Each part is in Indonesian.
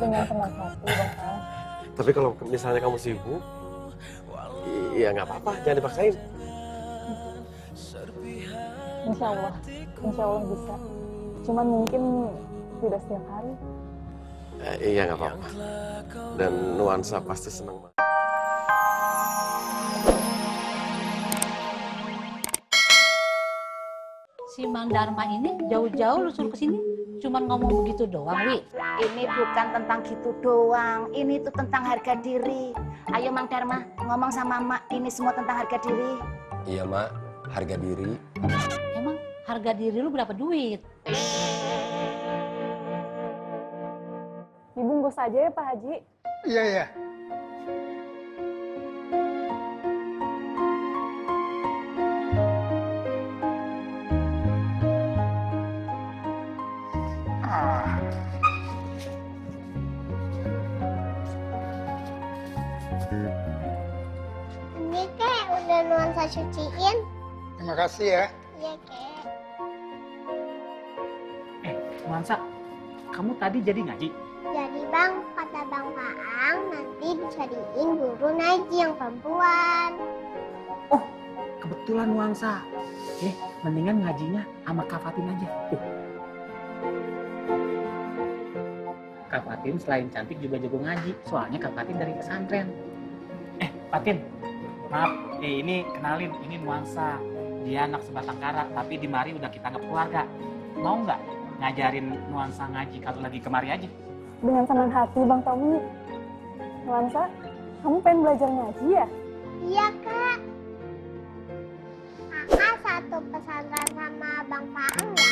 dengan senang hati, Bang Kang. Tapi kalau misalnya kamu sibuk, ya nggak apa-apa, jangan dipaksain. Insya Allah bisa. Cuman mungkin tidak setiap hari. Iya nggak apa-apa. Dan nuansa pasti senang banget. Si Mang Darma ini jauh-jauh lu suruh kesini, cuman ngomong begitu doang, Wi. Ini bukan tentang gitu doang, ini tuh tentang harga diri. Ayo Mang Darma, ngomong sama Mak, ini semua tentang harga diri. Iya, Mak. Harga diri. Emang harga diri lu berapa duit? Dibungkus aja ya Pak Haji. Iya, iya. Ini kek udah nuansa cuciin. Terima kasih ya. Iya kek. Nuansa, kamu tadi jadi ngaji? Jadi bang, kata bang Faang nanti dicariin guru ngaji yang perempuan. Oh, kebetulan Nuansa. Mendingan ngajinya sama Kak Fatin aja. Kak Fatin selain cantik juga jago ngaji. Soalnya Kak Fatin dari pesantren. Fatin, maaf. Ini kenalin, ini Nuansa. Dia anak sebatang kara, tapi di mari udah kita anggap keluarga. Mau nggak ngajarin Nuansa ngaji kalau lagi kemari aja? Dengan senang hati Bang Tommy. Nuansa, kamu pengen belajar ngaji ya? Iya kak. Kakak satu pesantren sama bang Faang ya?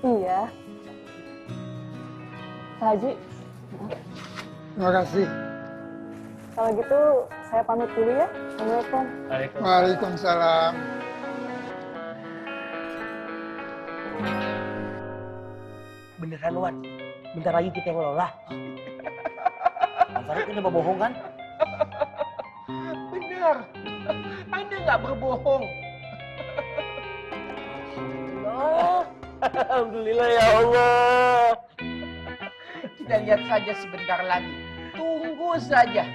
Iya. Pak Haji, Terima kasih. kalau gitu saya pamit dulu ya. Assalamualaikum. Waalaikumsalam. Beneran Wan, bentar lagi kita yang ngelola. Bang Farouk ini bohong kan? Benar, Anda nggak berbohong. Alhamdulillah ya Allah. Kita lihat saja sebentar lagi. Tunggu saja.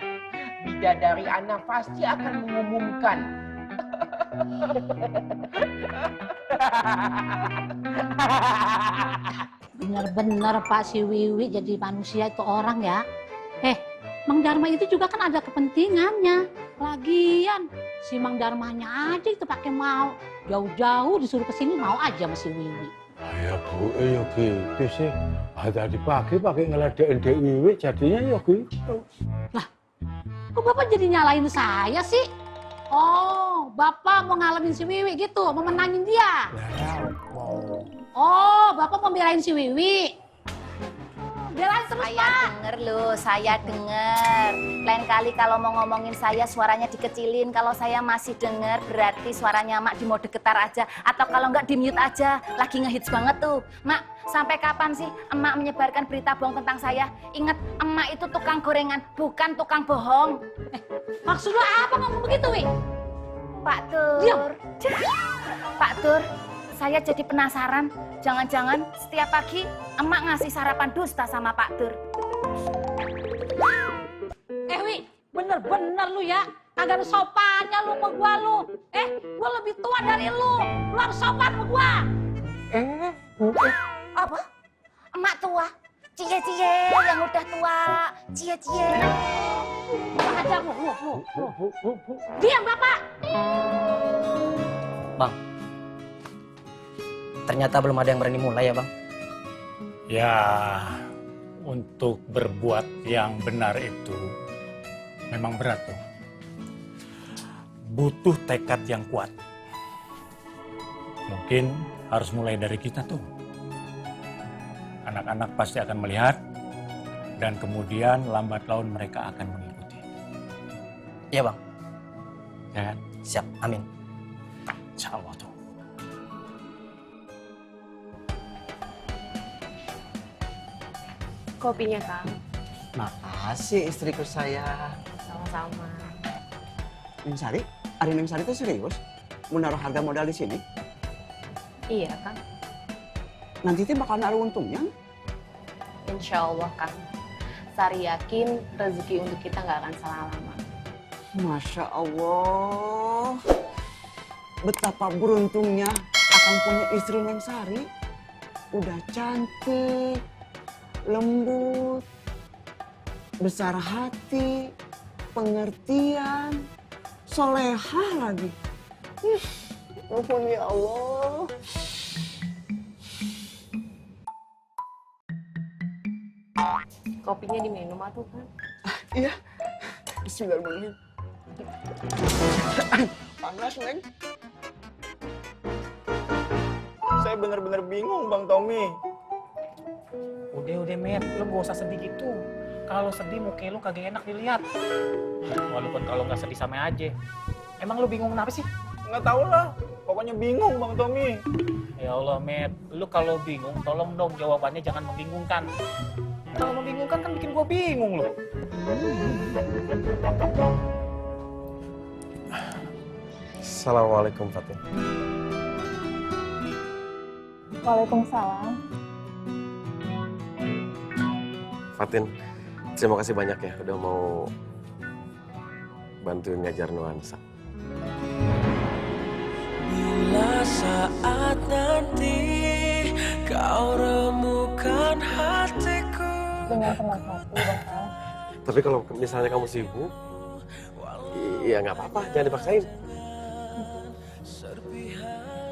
Bidadari Ana pasti akan mengumumkan. Bener-bener Pak si Wiwi jadi manusia itu orang ya. Mang Darma itu juga kan ada kepentingannya. Lagian si Mang Darmanya aja itu pakai mau jauh-jauh disuruh kesini mau aja sama si Wiwi. Ya Bu, ya gitu sih. Tadi pagi pakai ngeledekin Dek Wiwi jadinya ya gitu. Lah, kok Bapak jadi nyalain saya sih? Oh, Bapak mau ngalamin si Wiwi gitu, mau menangin dia. Oh, Bapak mau belain si Wiwi. Belain terus, Saya Pak. denger loh, saya denger. Lain kali kalau mau ngomongin saya suaranya dikecilin. Kalau saya masih denger berarti suaranya Mak di mode getar aja. Atau kalau enggak di mute aja. Lagi ngehits banget tuh. Mak, sampai kapan sih emak menyebarkan berita bohong tentang saya? Ingat, emak itu tukang gorengan, bukan tukang bohong. Maksud lo apa ngomong begitu, Wi? Pak Tur. Diam. Pak Tur, saya jadi penasaran. Jangan-jangan setiap pagi emak ngasih sarapan dusta sama Pak Tur. Wi, bener-bener lu ya. Kagak ada sopannya lu sama gua lu. Gua lebih tua dari lu. Lu harus sopan sama gua. Apa? Emak tua? Cie-cie yang udah tua. Cie-cie. Kurang ajar lu. Diam, Bapak. Bang, ternyata belum ada yang berani mulai ya Bang? Ya, untuk berbuat yang benar itu memang berat tuh. Butuh tekad yang kuat. Mungkin harus mulai dari kita tuh. Anak-anak pasti akan melihat dan kemudian lambat laun mereka akan mengikuti. Iya Bang. Ya kan? Siap, amin. Insya Allah tuh. Kopinya Kang. Makasih istriku saya. Sama-sama. Neng Sari? Ari Neng Sari itu serius? Mau naruh harga modal di sini? Iya Kang. nanti teh bakal ada untungnya. Insya Allah, Kang. Sari yakin rezeki untuk kita nggak akan salah alamat. Masya Allah. Betapa beruntungnya Akang punya istri Neng Sari. Udah cantik, lembut, besar hati, pengertian, solehah lagi. Ampun ya Allah. Kopinya diminum atuh, kan? Iya. Bismillahirrahmanirrahim. Panas, Neng. Saya benar-benar bingung, Bang Tommy. Udah, Met. Lu gak usah sedih gitu. Kalau sedih muka lu kagak enak dilihat. Walaupun kalau nggak sedih sama aja. Emang lu bingung kenapa sih? Nggak tahu lah. Pokoknya bingung, Bang Tommy. Ya Allah, Met. Lu kalau bingung, tolong dong jawabannya jangan membingungkan. Kalau membingungkan kan bikin gua bingung loh. Assalamualaikum Fatin. Waalaikumsalam. Fatin, terima kasih banyak ya udah mau bantuin ngajar nuansa. Bila saat nanti kau remukan hatiku. Dengan senang hati, Bapak. Tapi kalau misalnya kamu sibuk, ya nggak apa-apa, jangan dipaksain.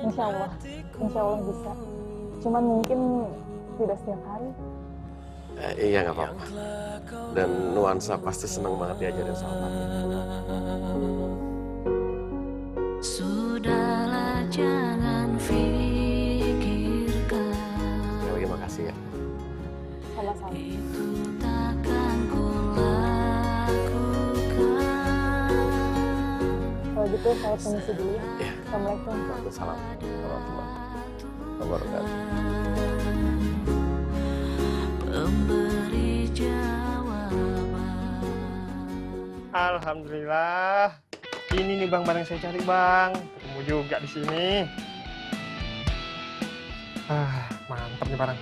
Insya Allah bisa. Cuman mungkin tidak setiap hari. Iya nggak apa-apa. Dan nuansa pasti senang banget diajarin sama Fatin. Sudahlah jangan pikirkan. Sekali lagi makasih ya. Sama-sama. Itu takkan kulakukan. Kalau gitu saya permisi dulu ya. Assalamualaikum. Waalaikumsalam warahmatullahi wabarakatuh. Pemberi jawaban. Alhamdulillah. Ini nih Bang barang saya cari, Bang. Ketemu juga di sini. Mantap nih barang.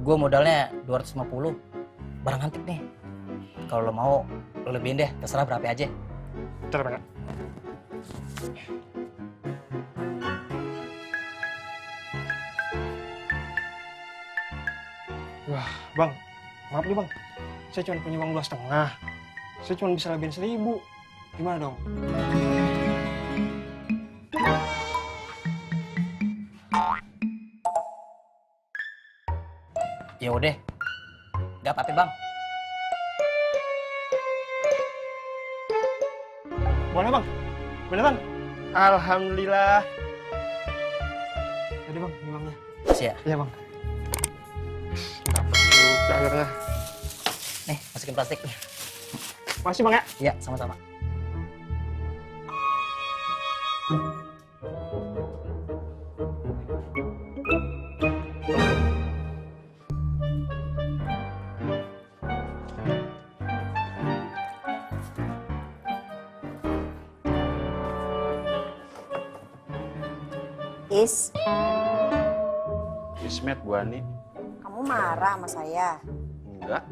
Gue modalnya 250. Barang antik nih. Kalau lo mau, lo lebihin deh. Terserah berapa aja. Bentar, Bang. Wah, Bang. Maaf nih, Bang. Saya cuma punya uang 2,5. Saya cuma bisa lebihin 1.000. Gimana dong? Ya udah. Gak apa-apa, Bang. Boleh, Bang? Beneran? Alhamdulillah. Jadi, Bang, ini uangnya. Siap. Iya, Bang. Dapat juga akhirnya. Nih, masukin plastik. Makasih, Bang ya. Iya, sama-sama. Ismet, Bu Ani. Kamu marah sama saya? Enggak.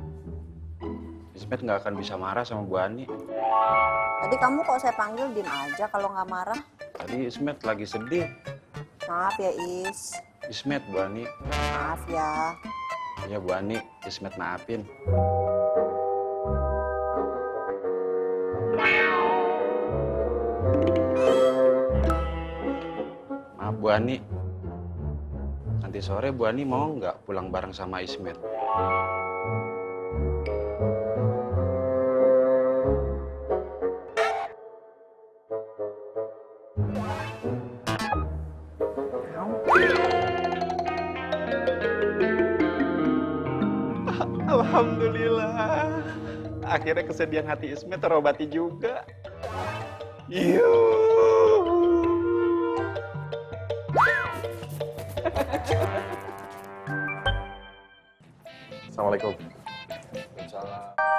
Ismet nggak akan bisa marah sama Bu Ani. Tadi kamu kok saya panggil diem aja kalau nggak marah? Tadi Ismet lagi sedih. Maaf ya, Is. Ismet, Bu Ani. Maaf ya. Iya, Bu Ani. Ismet maafin. Maaf, Bu Ani. Nanti sore Bu Ani mau nggak pulang bareng sama Ismet? Alhamdulillah. Akhirnya kesedihan hati Ismet terobati juga. Assalamualaikum. Waalaikumsalam.